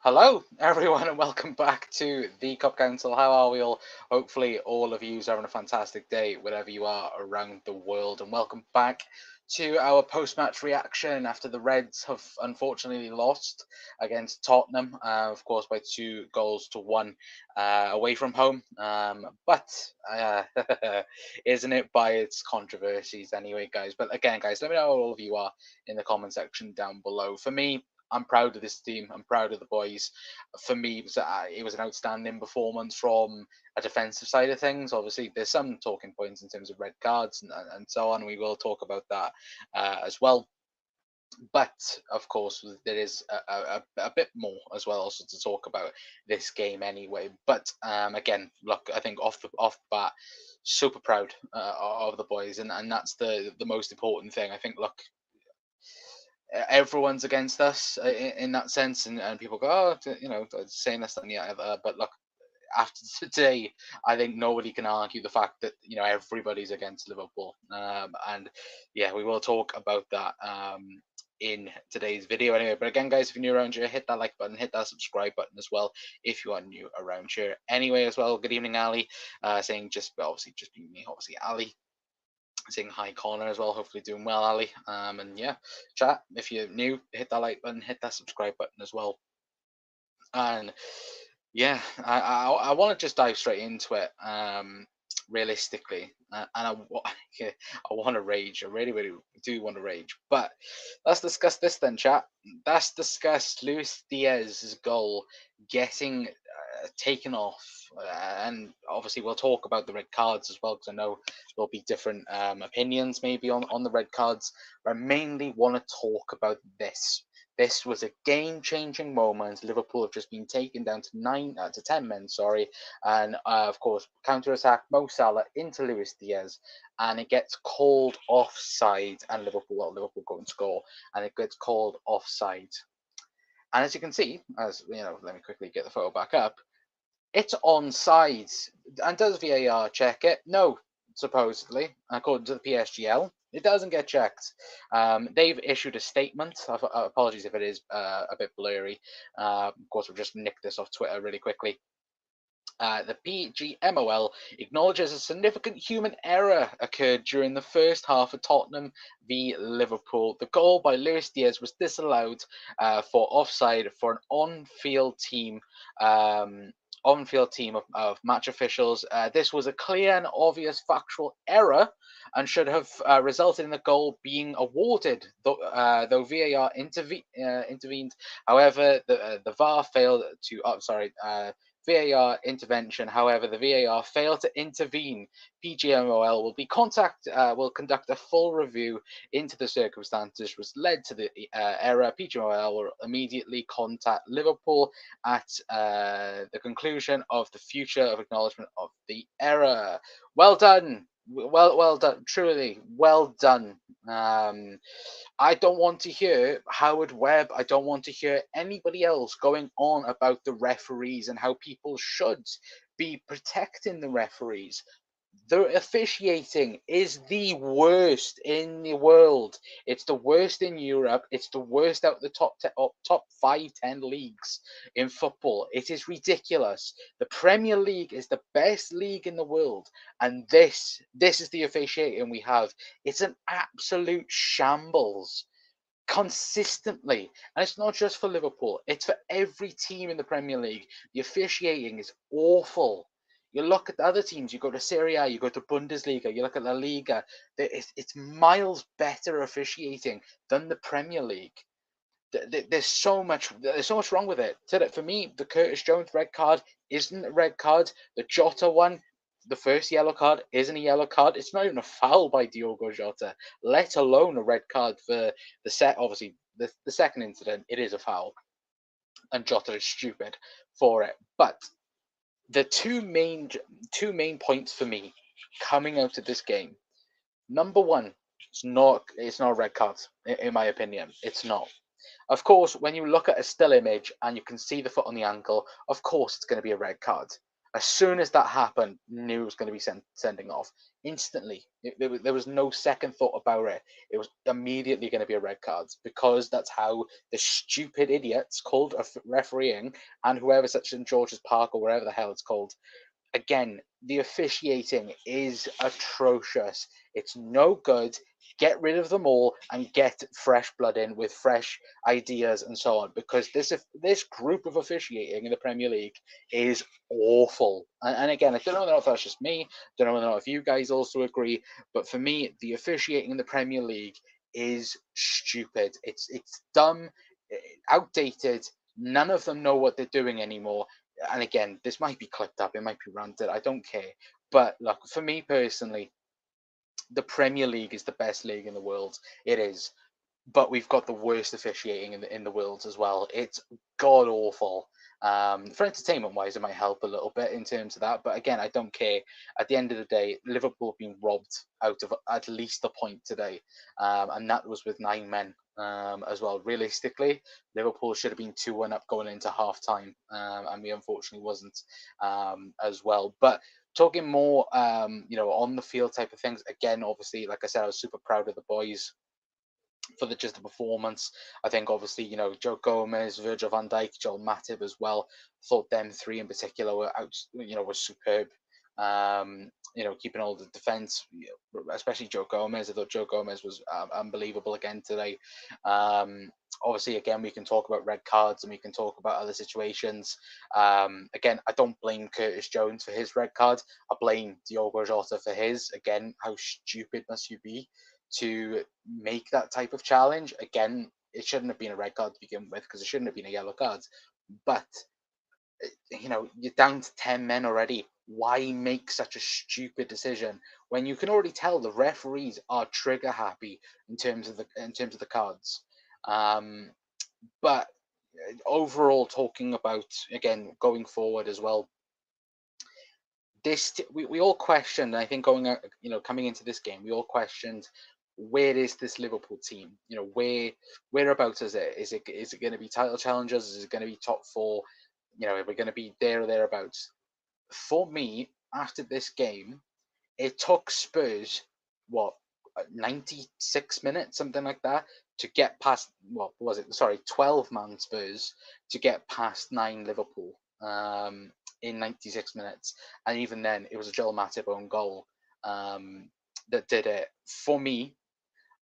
Hello, everyone, and welcome back to the Cup Council. How are we all? Hopefully, all of you are having a fantastic day wherever you are around the world. And welcome back to our post-match reaction after the Reds have unfortunately lost against Tottenham, of course, by 2-1 away from home. But isn't it by its controversies anyway, guys? But again, guys, let me know how all of you are in the comment section down below. For me, I'm proud of this team. I'm proud of the boys. For me, it was an outstanding performance from a defensive side of things. Obviously, there's some talking points in terms of red cards and so on. We will talk about that as well. But of course, there is a bit more as well also to talk about this game anyway. But again, look, I think off the bat, super proud of the boys, and that's the most important thing. I think, look, everyone's against us in that sense, and people go, oh, saying this and the other. But look, after today, I think nobody can argue the fact that everybody's against Liverpool. And yeah, we will talk about that in today's video anyway. But again, guys, if you're new around here, hit that like button, hit that subscribe button as well if you are new around here. Anyway, as well, good evening, Ali. Saying just being me, obviously Ali. Saying hi, Connor, as well. Hopefully doing well, Ali. And yeah, chat, if you're new, hit that like button, hit that subscribe button as well. And yeah, I want to just dive straight into it. Realistically, and I want to rage. I really, really do want to rage. But let's discuss this then, chat. Let's discuss Luis Diaz's goal getting taken off, and obviously we'll talk about the red cards as well, because I know there'll be different opinions maybe on the red cards. But I mainly want to talk about this. This was a game-changing moment. Liverpool have just been taken down to 10 men, sorry, and of course counter-attack Mo Salah into Luis Diaz, and it gets called offside, and Liverpool go and score, and it gets called offside. And as you can see, let me quickly get the photo back up. It's onside. And does VAR check it? No, supposedly, according to the PSGL. It doesn't get checked. They've issued a statement. Apologies if it is a bit blurry. Of course, we'll just nick this off Twitter really quickly. The PGMOL acknowledges a significant human error occurred during the first half of Tottenham v Liverpool. The goal by Luis Diaz was disallowed for offside for an on-field team of match officials. This was a clear and obvious factual error and should have resulted in the goal being awarded, though VAR intervened. However, the VAR failed to. VAR intervention. However, the VAR failed to intervene. PGMOL will conduct a full review into the circumstances which led to the error. PGMOL will immediately contact Liverpool at the conclusion of the future of acknowledgement of the error. Well done. Well done. Truly, well done. I don't want to hear Howard Webb. I don't want to hear anybody else going on about the referees and how people should be protecting the referees. The officiating is the worst in the world. It's the worst in Europe. It's the worst out of the top 5-10 leagues in football. It is ridiculous. The Premier League is the best league in the world, and this is the officiating we have. It's an absolute shambles consistently, and it's not just for Liverpool. It's for every team in the Premier League. The officiating is awful. You look at the other teams, you go to Serie A, you go to Bundesliga, you look at La Liga, it's miles better officiating than the Premier League. There's so much wrong with it. For me, the Curtis Jones red card isn't a red card. The Jota one, the first yellow card, isn't a yellow card. It's not even a foul by Diogo Jota, let alone a red card for obviously the second incident. It is a foul, and Jota is stupid for it. But the two main points for me coming out of this game. Number one, it's not a red card in my opinion. It's not. Of course, when you look at a still image and you can see the foot on the ankle, of course it's going to be a red card. As soon as that happened, knew it was going to be sending off instantly. There was no second thought about it. It was immediately going to be a red card because that's how the stupid idiots called refereeing and whoever such in George's Park or wherever the hell it's called. Again, the officiating is atrocious. It's no good. Get rid of them all and get fresh blood in with fresh ideas and so on. Because this group of officiating in the Premier League is awful. And again, I don't know if that's just me. Don't know if you guys also agree. But for me, the officiating in the Premier League is stupid. It's dumb, outdated. None of them know what they're doing anymore. And again, this might be clipped up, it might be ranted, I don't care. But look, for me personally, the Premier League is the best league in the world. It is. But we've got the worst officiating in the world as well. It's god awful. For entertainment wise, it might help a little bit in terms of that. But again, I don't care. At the end of the day, Liverpool have been robbed out of at least a point today. And that was with 9 men as well. Realistically, Liverpool should have been 2-1 up going into half time. And we unfortunately wasn't as well. But talking more, on the field type of things, again, obviously, like I said, I was super proud of the boys for just the performance. I think obviously, Joe Gomez, Virgil van Dijk, Joel Matip as well. Thought them three in particular were were superb. Keeping all the defense, especially Joe Gomez. I thought Joe Gomez was unbelievable again today. Obviously, again, we can talk about red cards and we can talk about other situations. Again, I don't blame Curtis Jones for his red card. I blame Diogo Jota for his. Again, how stupid must you be to make that type of challenge? Again, it shouldn't have been a red card to begin with because it shouldn't have been a yellow card. But you're down to 10 men already. Why make such a stupid decision when you can already tell the referees are trigger happy in terms of the cards? But overall, talking about again going forward as well, we all questioned. I think coming into this game, we all questioned where is this Liverpool team? Whereabouts is it? Is it going to be title challengers? Is it going to be top four? Are we going to be there or thereabouts? For me, after this game, it took Spurs 96 minutes, something like that, to get past. What was it? Sorry, 12-man Spurs to get past 9 Liverpool. In 96 minutes, and even then, it was a Joel Matip own goal that did it. For me,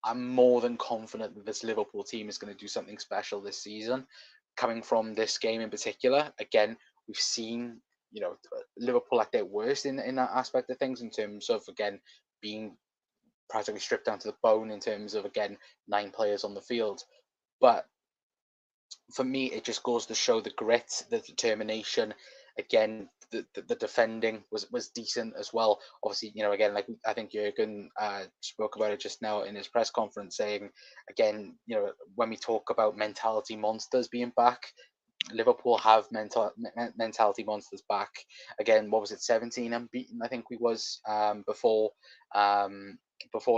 I'm more than confident that this Liverpool team is going to do something special this season. Coming from this game in particular, again, we've seen Liverpool at their worst in that aspect of things, in terms of again being practically stripped down to the bone in terms of again 9 players on the field. But for me, it just goes to show the grit, the determination. Again, the defending was decent as well. Obviously, again, like I think Jurgen spoke about it just now in his press conference, saying again, when we talk about mentality monsters being back, Liverpool have mentality monsters back. Again, what was it, 17 unbeaten? I think we was before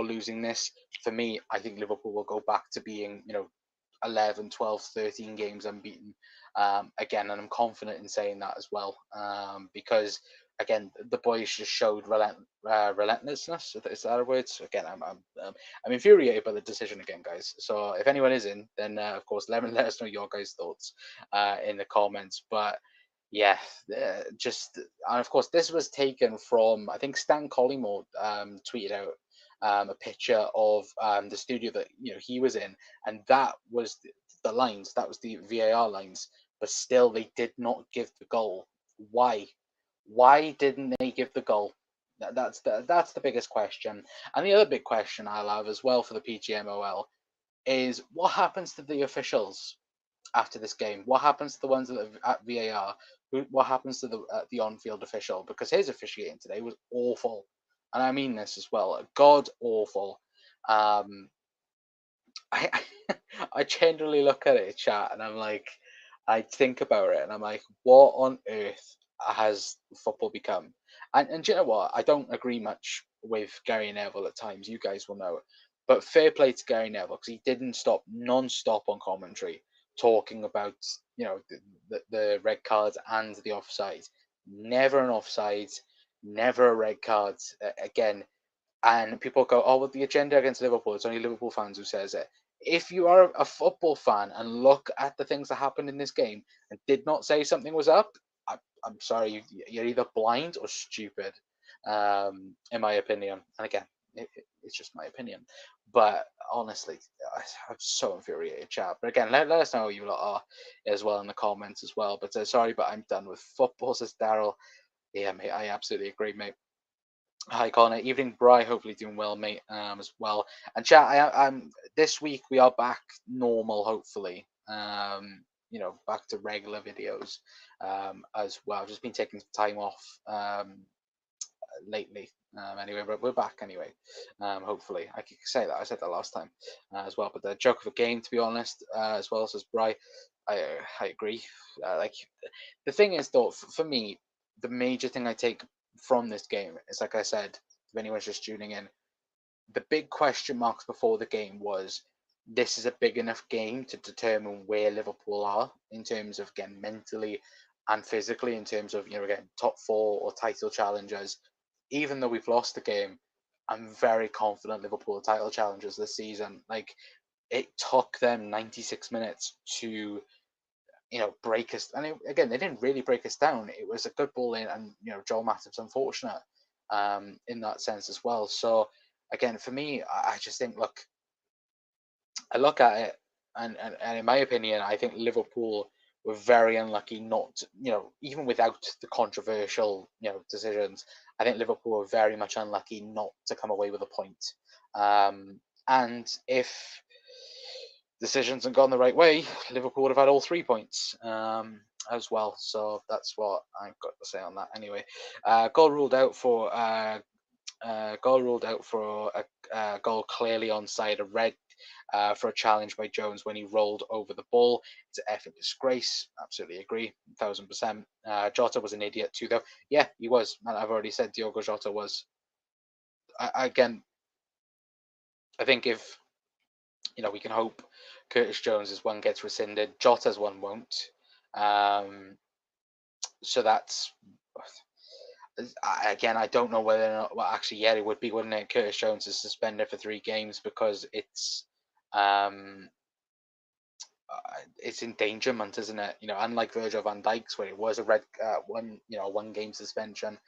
losing this. For me, I think Liverpool will go back to being 11, 12, 13 games unbeaten again, and I'm confident in saying that as well because again the boys just showed relentlessness. Is that a word? Again, I'm infuriated by the decision again, guys. So if anyone is in, then of course let us know your guys' thoughts in the comments. But yeah, just and of course this was taken from, I think Stan Collymore tweeted out a picture of the studio that he was in, and that was the lines. That was the VAR lines, but still they did not give the goal. Why? Why didn't they give the goal? That's the biggest question. And the other big question I'll have as well for the PGMOL is what happens to the officials after this game? What happens to the ones at VAR? What happens to the on-field official? Because his officiating today was awful, and I mean this as well, god awful. I I generally look at it, chat, and I'm like, I think about it, and I'm like, what on earth has football become? And do you know what? I don't agree much with Gary Neville at times. You guys will know, but fair play to Gary Neville because he didn't stop non-stop on commentary talking about the red cards and the offside. never an offside, never a red card. Again, and people go, "Oh, well, the agenda against Liverpool." It's only Liverpool fans who says it. If you are a football fan and look at the things that happened in this game and did not say something was up, I'm sorry, you're either blind or stupid, in my opinion. And again, it's just my opinion. But honestly, I'm so infuriated, chat. But again, let us know who you lot are as well in the comments as well. But sorry, but I'm done with football, says Daryl. Yeah, mate, I absolutely agree, mate. Hi, Connor. Evening, Bry. Hopefully doing well, mate. As well. And chat. I'm this week we are back normal. Hopefully. Back to regular videos. As well. I've just been taking some time off. Lately. Anyway, but we're back anyway. Hopefully, I could say that. I said that last time as well. But the joke of a game, to be honest, as well as Bry, I agree. Like the thing is, though, for me, the major thing I take from this game is, like I said, if anyone's just tuning in, the big question marks before the game was this is a big enough game to determine where Liverpool are in terms of, again, mentally and physically, in terms of, again, top four or title challengers. Even though we've lost the game, I'm very confident Liverpool are title challengers this season. Like, it took them 96 minutes to break us. And again, they didn't really break us down. It was a good ball in, and Joel Matip's unfortunate in that sense as well. So again, for me, I just think, look, I look at it, and in my opinion, I think Liverpool were very unlucky not, even without the controversial, decisions. I think Liverpool were very much unlucky not to come away with a point. And if decisions had gone the right way, Liverpool would have had all 3 points as well. So that's what I've got to say on that. Anyway, goal ruled out for a goal clearly onside, a red for a challenge by Jones when he rolled over the ball. It's an effing disgrace. Absolutely agree, 1000%. Jota was an idiot too, though. Yeah, he was. And I've already said Diogo Jota was. Again, I think if we can hope Curtis Jones's one gets rescinded, Jota's one won't. So that's again, I don't know whether or not. Well, actually, yeah, it would be, wouldn't it? Curtis Jones is suspended for 3 games because um, it's endangerment, isn't it? Unlike Virgil van Dijk's, where it was a red 1 game suspension.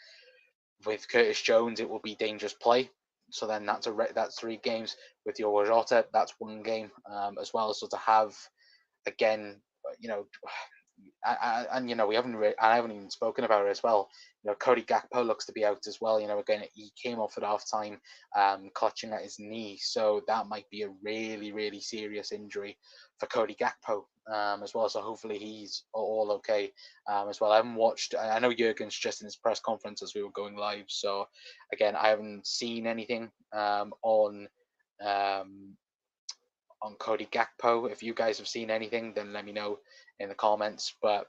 With Curtis Jones, it will be dangerous play. So then that's 3 games. With Diogo Jota, that's 1 game as well. So to have again, you know, and we haven't I haven't even spoken about it as well. Cody Gakpo looks to be out as well. Again, he came off at half time, clutching at his knee, so that might be a really, really serious injury for Cody Gakpo as well. So hopefully he's all okay as well. I haven't watched. I know Jurgen's just in his press conference as we were going live. So again, I haven't seen anything um, on Cody Gakpo. If you guys have seen anything, then let me know in the comments. But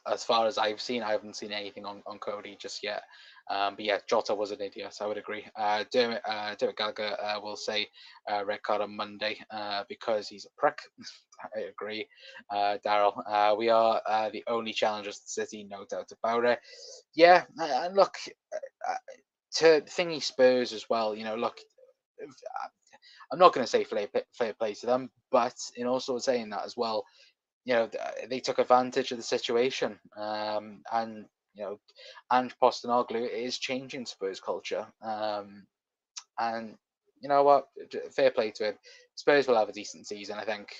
as far as I've seen, I haven't seen anything on Cody just yet. But yeah, Jota was an idiot. I would agree. Dermot Gallagher will say red card on Monday because he's a prick. I agree, Daryl. We are the only challengers to City, no doubt about it. Yeah, and look, to thingy Spurs as well. Look, I'm not going to say fair play to them, but in also saying that as well, they took advantage of the situation, and and Postecoglou is changing Spurs culture, and you know what, fair play to him. Spurs will have a decent season, I think,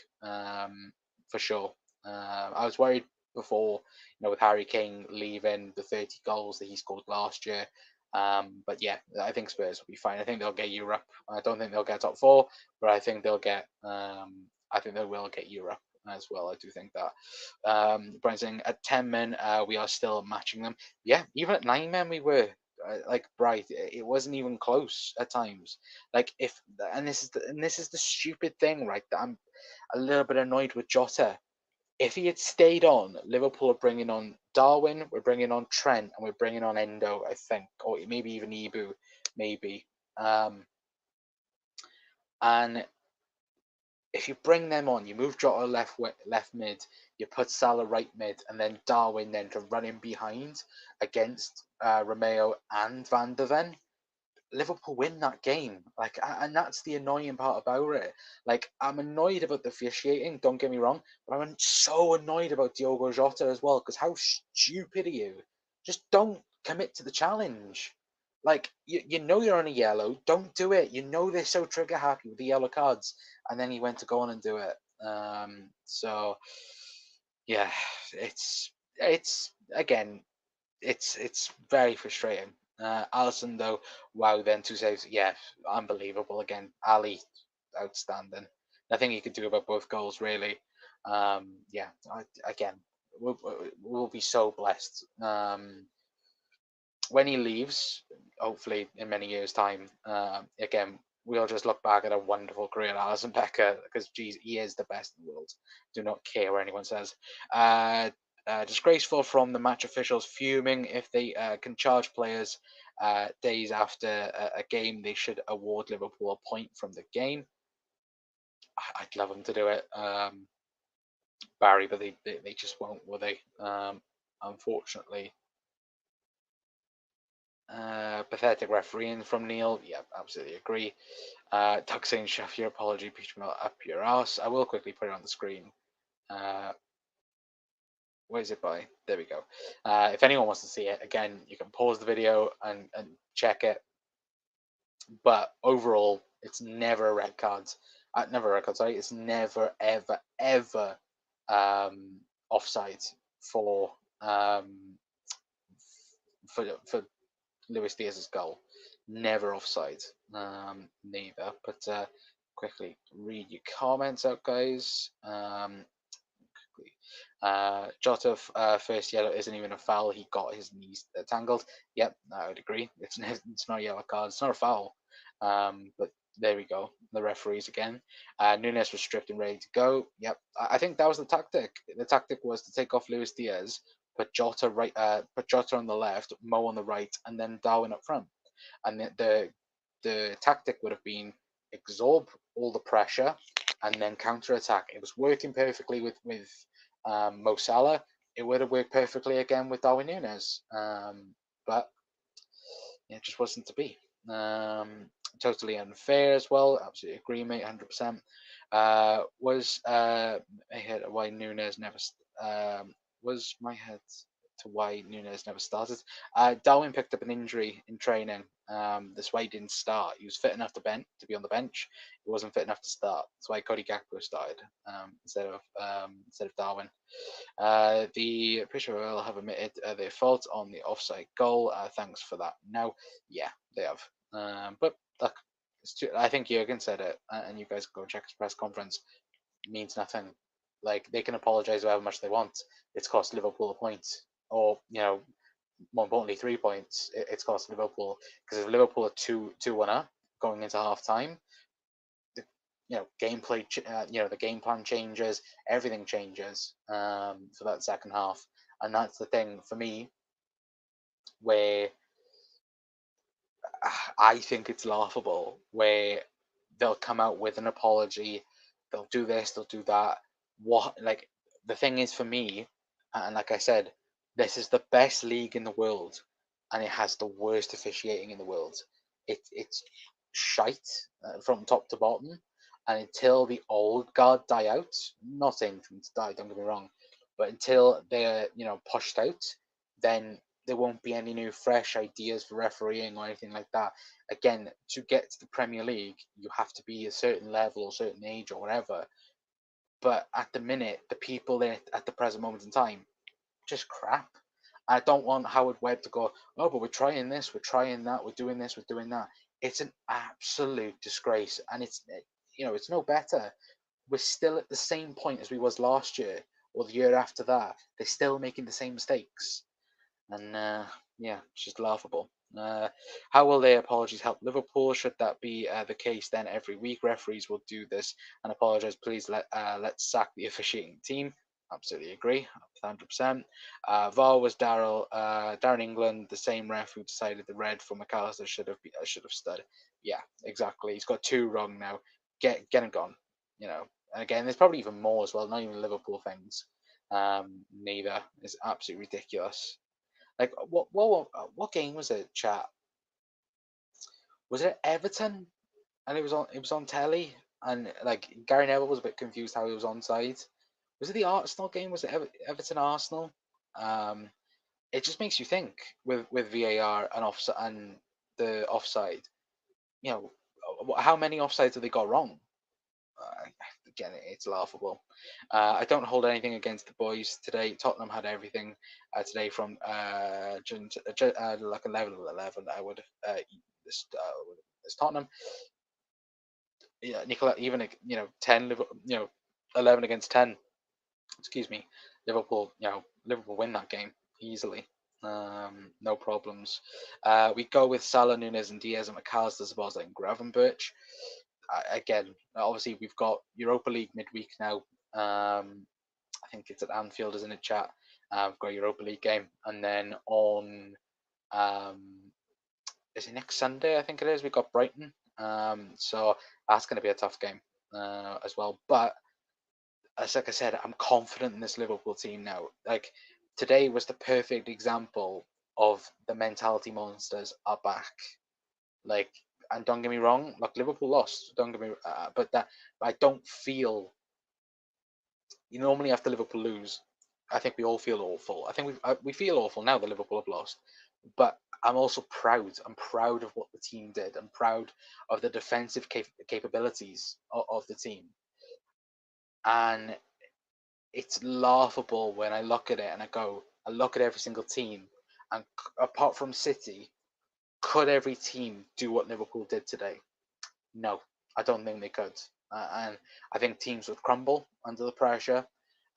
for sure. I was worried before, with Harry Kane leaving, the 30 goals that he scored last year. But yeah, I think Spurs will be fine. I think they'll get Europe. I don't think they'll get top four, but I think they'll get. I think they will get Europe as well. I do think that. Brian saying at 10 men, we are still matching them. Yeah, even at 9 men, we were like bright. It wasn't even close at times. Like and this is the stupid thing, right? That I'm a little bit annoyed with Jota. If he had stayed on, Liverpool are bringing on Darwin, we're bringing on Trent, and we're bringing on Endo, I think, or maybe even Ibu, maybe. And if you bring them on, you move Jota left mid, you put Salah right mid, and then Darwin then to run in behind against Romeo and Van der Ven. Liverpool win that game. Like, and that's the annoying part about it. Like, I'm annoyed about the officiating. Don't get me wrong, but I'm so annoyed about Diogo Jota as well. Because how stupid are you? Just don't commit to the challenge. Like, you know you're on a yellow. Don't do it. You know they're so trigger happy with the yellow cards, and then he went to go on and do it. So yeah, it's again it's very frustrating. Allison though, wow, then 2 saves, yeah, unbelievable again. Ali, outstanding. Nothing he could do about both goals really. Yeah, again, we'll be so blessed. When he leaves, hopefully in many years' time, again, we'll just look back at a wonderful career, Alison Becker, because geez, he is the best in the world. Do not care what anyone says. Disgraceful from the match officials, fuming if they can charge players days after a game. They should award Liverpool a point from the game. I'd love them to do it, Barry, but they just won't, will they? Unfortunately. Pathetic refereeing from Neil. Yeah, absolutely agree. Doug saying, Chef, your apology, Peter Mill, up your ass. I will quickly put it on the screen. Where is it by? There we go. If anyone wants to see it, again, you can pause the video and check it. But overall, it's never a red card. Never a red card, sorry. It's never, ever, ever offside for for Luis Diaz's goal. Never offside. Neither. But quickly read your comments out, guys. Jota first yellow isn't even a foul. He got his knees tangled. Yep, I would agree. It's not a yellow card. It's not a foul. But there we go. The referees again. Nunes was stripped and ready to go. Yep, I think that was the tactic. The tactic was to take off Luis Diaz, put Jota on the left, Mo on the right, and then Darwin up front. And the tactic would have been absorb all the pressure and then counter attack. It was working perfectly with Mo Salah. It would have worked perfectly again with Darwin Nunes, but it just wasn't to be. Totally unfair as well. Absolutely agree, mate. 100%. Was my head why Nunes never was my head to why Nunes never started. Darwin picked up an injury in training. That's why he didn't start. He was fit enough to be on the bench. He wasn't fit enough to start. That's why Cody Gakpo started instead of Darwin. The Bishop will have admitted their fault on the offside goal. Thanks for that. Now, yeah, they have. But look, I think Jurgen said it, and you guys can go check his press conference. It means nothing. Like, they can apologise however much they want. It's cost Liverpool a point, or more importantly, 3 points. It's cost Liverpool because if Liverpool are 2-1 up going into half time, the gameplay, the game plan changes, everything changes for that second half, and that's the thing for me where I think it's laughable where they'll come out with an apology, they'll do this, they'll do that. Like, the thing is for me, and like I said, this is the best league in the world, and it has the worst officiating in the world. It's shite from top to bottom, and until the old guard die out, not saying them to die, don't get me wrong, but until they're pushed out, then there won't be any new fresh ideas for refereeing or anything like that. Again, to get to the Premier League, you have to be a certain level or certain age or whatever. But at the minute, the people there at the present moment in time, just crap. I don't want Howard Webb to go, oh, but we're trying this, we're trying that, we're doing this, we're doing that. It's an absolute disgrace, and it's no better. We're still at the same point as we was last year or the year after that. They're still making the same mistakes. And yeah, it's just laughable. How will their apologies help Liverpool? Should that be the case, then every week referees will do this and apologise. Please let's sack the officiating team. Absolutely agree, 100%. VAR was Darren England, the same ref who decided the red for McAllister should have stood. Yeah, exactly. He's got 2 wrong now. Get him gone. again, there's probably even more as well. Not even Liverpool things. Neither is absolutely ridiculous. Like what game was it, chat? Was it Everton? And it was on telly, and like Gary Neville was a bit confused how he was onside. Was it the Arsenal game? Was it Everton Arsenal? Um, it just makes you think with VAR and the offside. You know, how many offsides have they got wrong? Again, it's laughable. I don't hold anything against the boys today. Tottenham had everything today from like a level of 11. I would this Tottenham. Yeah, Nicola, even 10, 11 against 10. Excuse me, Liverpool win that game easily. No problems. We go with Salah, Nunes, and Diaz, and McAllister, Szoboszlai, and Gravenberch. Again, obviously we've got Europa League midweek now. I think it's at Anfield, isn't it, chat? We've got a Europa League game, and then on is it next Sunday? I think it is. We've got Brighton. So that's going to be a tough game as well. But as like I said, I'm confident in this Liverpool team now. Like today was the perfect example of the mentality monsters are back. Like, and don't get me wrong, like Liverpool lost. Don't get me, but I don't feel. You normally after Liverpool lose, I think we all feel awful. I think we feel awful now that Liverpool have lost, but I'm also proud. I'm proud of what the team did. I'm proud of the defensive capabilities of the team, and it's laughable when I look at it and I look at every single team, and apart from City, could every team do what Liverpool did today? No, I don't think they could. And I think teams would crumble under the pressure.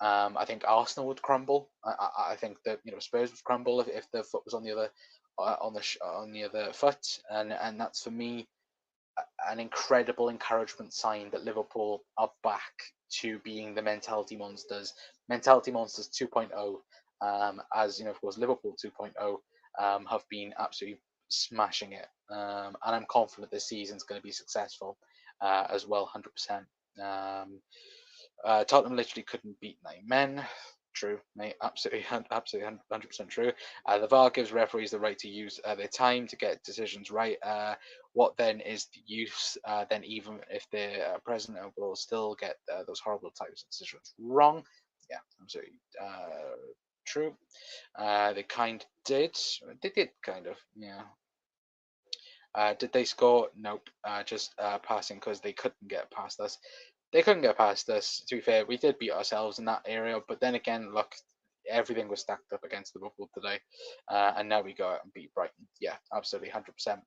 I think Arsenal would crumble. I think that Spurs would crumble if their foot was on the other on the other foot, and that's for me an incredible encouragement sign that Liverpool are back to being the mentality monsters 2.0. As of course, Liverpool 2.0 have been absolutely smashing it, and I'm confident this season's going to be successful as well, 100%. Tottenham literally couldn't beat 9 men. True, mate. Absolutely, absolutely, 100% true. The VAR gives referees the right to use their time to get decisions right. What then is the use? Then even if the president will still get those horrible types of decisions wrong. Yeah, absolutely true. They kind did. They did kind of. Yeah. Did they score? Nope. Just passing because they couldn't get past us. They couldn't get past us. To be fair, we did beat ourselves in that area, but then again, look, everything was stacked up against Liverpool today, and now we go out and beat Brighton. Yeah, absolutely, 100%.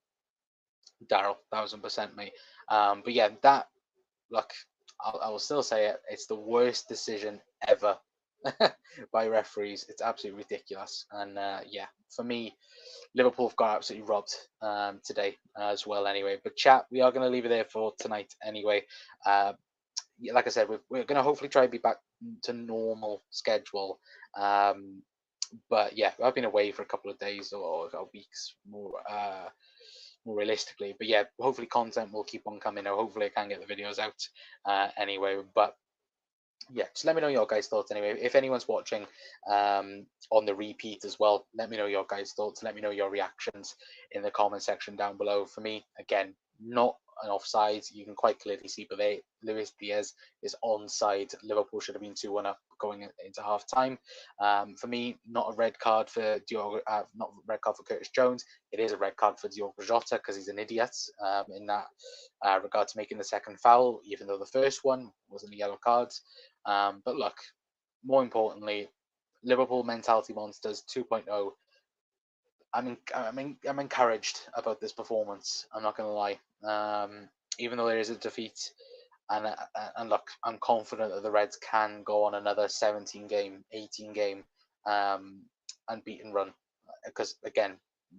Daryl, 1,000%, mate. But yeah, that look, I will still say it. It's the worst decision ever by referees. It's absolutely ridiculous, and yeah, for me, Liverpool have got absolutely robbed today as well. Anyway, but chat, we are going to leave it there for tonight. Anyway, like I said, we're going to hopefully try and be back to normal schedule. But yeah, I've been away for a couple of days or weeks more realistically. But yeah, hopefully content will keep on coming. Or hopefully I can get the videos out anyway. But yeah, just let me know your guys' thoughts anyway. If anyone's watching on the repeat as well, let me know your guys' thoughts. Let me know your reactions in the comment section down below. For me, again, not an offside. You can quite clearly see, but Luis Diaz is onside. Liverpool should have been 2-1 up going into half time. For me, not a red card for not a red card for Curtis Jones. It is a red card for Diogo Jota because he's an idiot in that regard to making the second foul, even though the first one wasn't a yellow card. But look, more importantly, Liverpool mentality monsters 2.0. I'm encouraged about this performance. I'm not going to lie. Even though there is a defeat, and look, I'm confident that the Reds can go on another 17 game, 18 game, unbeaten run. Because again,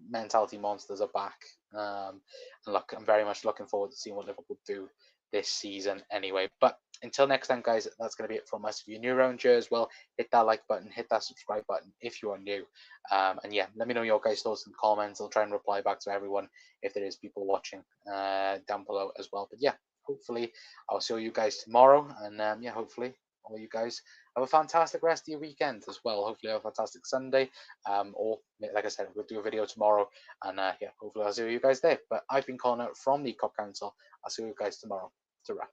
mentality monsters are back. And look, I'm very much looking forward to seeing what Liverpool do this season anyway. But until next time, guys, that's going to be it from us. If you're new around here as well, hit that like button, hit that subscribe button if you are new. And yeah, let me know your guys' thoughts in the comments. I'll try and reply back to everyone if there is people watching down below as well. But yeah, hopefully I'll see you guys tomorrow, and yeah, hopefully all you guys have a fantastic rest of your weekend as well. Hopefully have a fantastic Sunday, or like I said, we'll do a video tomorrow, and yeah, hopefully I'll see you guys there. But I've been Connor from the Cop Council. I'll see you guys tomorrow. Ta-ra.